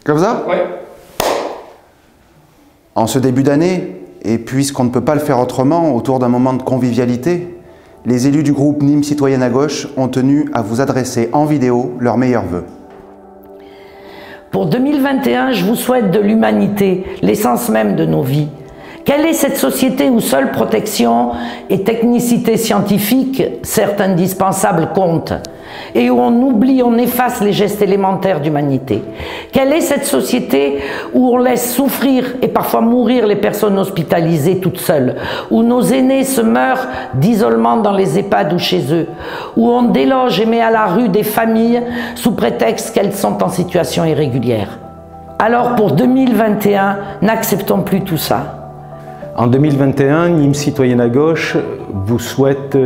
Comme ça? Ouais. En ce début d'année, et puisqu'on ne peut pas le faire autrement, autour d'un moment de convivialité, les élus du groupe Nîmes Citoyenne à Gauche ont tenu à vous adresser en vidéo leurs meilleurs vœux. Pour 2021, je vous souhaite de l'humanité, l'essence même de nos vies. Quelle est cette société où seule protection et technicité scientifique, certes indispensables, comptent, et où on oublie, on efface les gestes élémentaires d'humanité? Quelle est cette société où on laisse souffrir et parfois mourir les personnes hospitalisées toutes seules, où nos aînés se meurent d'isolement dans les EHPAD ou chez eux, où on déloge et met à la rue des familles sous prétexte qu'elles sont en situation irrégulière? Alors pour 2021, n'acceptons plus tout ça. En 2021, Nîmes Citoyenne à Gauche vous souhaite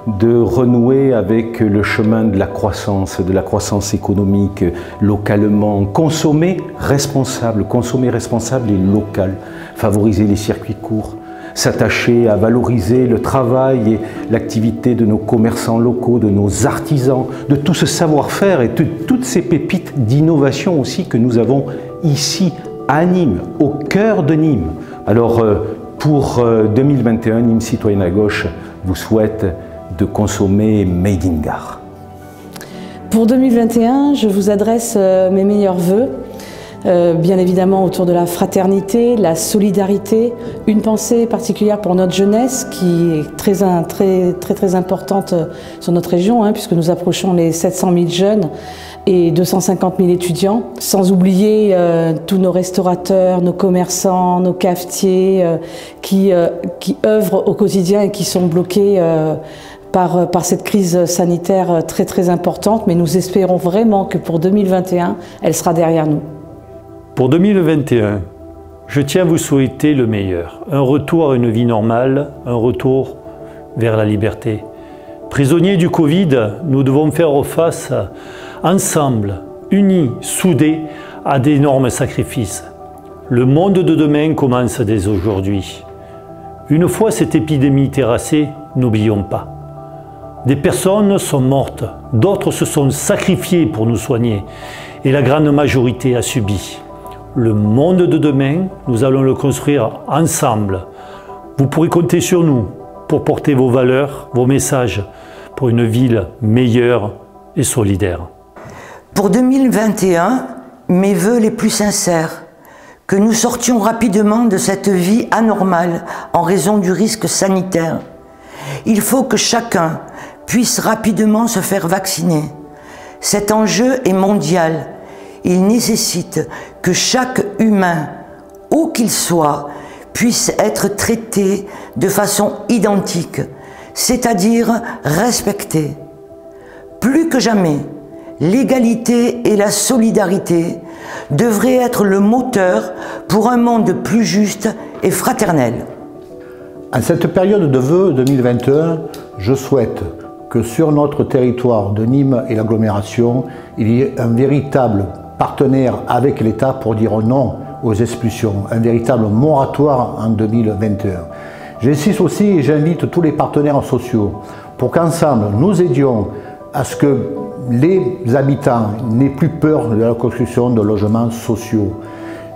de renouer avec le chemin de la croissance économique localement, consommer responsable et local, favoriser les circuits courts, s'attacher à valoriser le travail et l'activité de nos commerçants locaux, de nos artisans, de tout ce savoir-faire et de toutes ces pépites d'innovation aussi que nous avons ici à Nîmes, au cœur de Nîmes. Alors, pour 2021, Nîmes Citoyenne à Gauche vous souhaite de consommer Made in Gare. Pour 2021, je vous adresse mes meilleurs vœux, bien évidemment autour de la fraternité, la solidarité, une pensée particulière pour notre jeunesse qui est très importante sur notre région, puisque nous approchons les 700 000 jeunes et 250 000 étudiants, sans oublier tous nos restaurateurs, nos commerçants, nos cafetiers qui œuvrent au quotidien et qui sont bloqués par cette crise sanitaire très importante, mais nous espérons vraiment que pour 2021, elle sera derrière nous. Pour 2021, je tiens à vous souhaiter le meilleur, un retour à une vie normale, un retour vers la liberté. Prisonniers du Covid, nous devons faire face ensemble, unis, soudés, à d'énormes sacrifices. Le monde de demain commence dès aujourd'hui. Une fois cette épidémie terrassée, n'oublions pas. Des personnes sont mortes, d'autres se sont sacrifiées pour nous soigner, et la grande majorité a subi. Le monde de demain, nous allons le construire ensemble. Vous pourrez compter sur nous pour porter vos valeurs, vos messages, pour une ville meilleure et solidaire. Pour 2021, mes vœux les plus sincères, que nous sortions rapidement de cette vie anormale en raison du risque sanitaire. Il faut que chacun puisse rapidement se faire vacciner. Cet enjeu est mondial. Il nécessite que chaque humain, où qu'il soit, puisse être traité de façon identique, c'est-à-dire respecté. Plus que jamais, l'égalité et la solidarité devraient être le moteur pour un monde plus juste et fraternel. En cette période de vœux 2021, je souhaite que sur notre territoire de Nîmes et l'agglomération, il y ait un véritable partenaire avec l'État pour dire non aux expulsions, un véritable moratoire en 2021. J'insiste aussi et j'invite tous les partenaires sociaux pour qu'ensemble nous aidions à ce que les habitants n'aient plus peur de la construction de logements sociaux.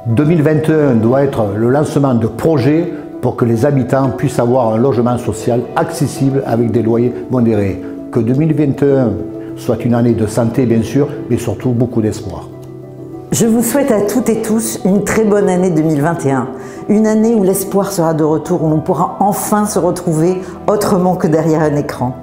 2021 doit être le lancement de projets pour que les habitants puissent avoir un logement social accessible avec des loyers modérés. Que 2021 soit une année de santé bien sûr, mais surtout beaucoup d'espoir. Je vous souhaite à toutes et tous une très bonne année 2021. Une année où l'espoir sera de retour, où l'on pourra enfin se retrouver autrement que derrière un écran.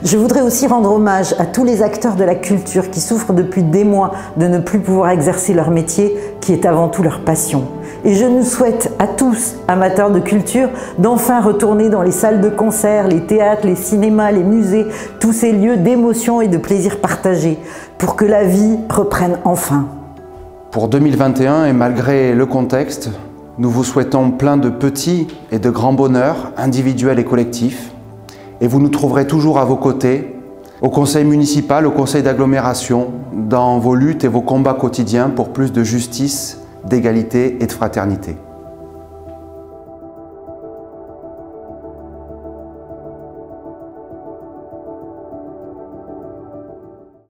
Je voudrais aussi rendre hommage à tous les acteurs de la culture qui souffrent depuis des mois de ne plus pouvoir exercer leur métier, qui est avant tout leur passion. Et je nous souhaite à tous, amateurs de culture, d'enfin retourner dans les salles de concert, les théâtres, les cinémas, les musées, tous ces lieux d'émotion et de plaisir partagé, pour que la vie reprenne enfin. Pour 2021, et malgré le contexte, nous vous souhaitons plein de petits et de grands bonheurs individuels et collectifs. Et vous nous trouverez toujours à vos côtés, au conseil municipal, au conseil d'agglomération, dans vos luttes et vos combats quotidiens pour plus de justice, d'égalité et de fraternité.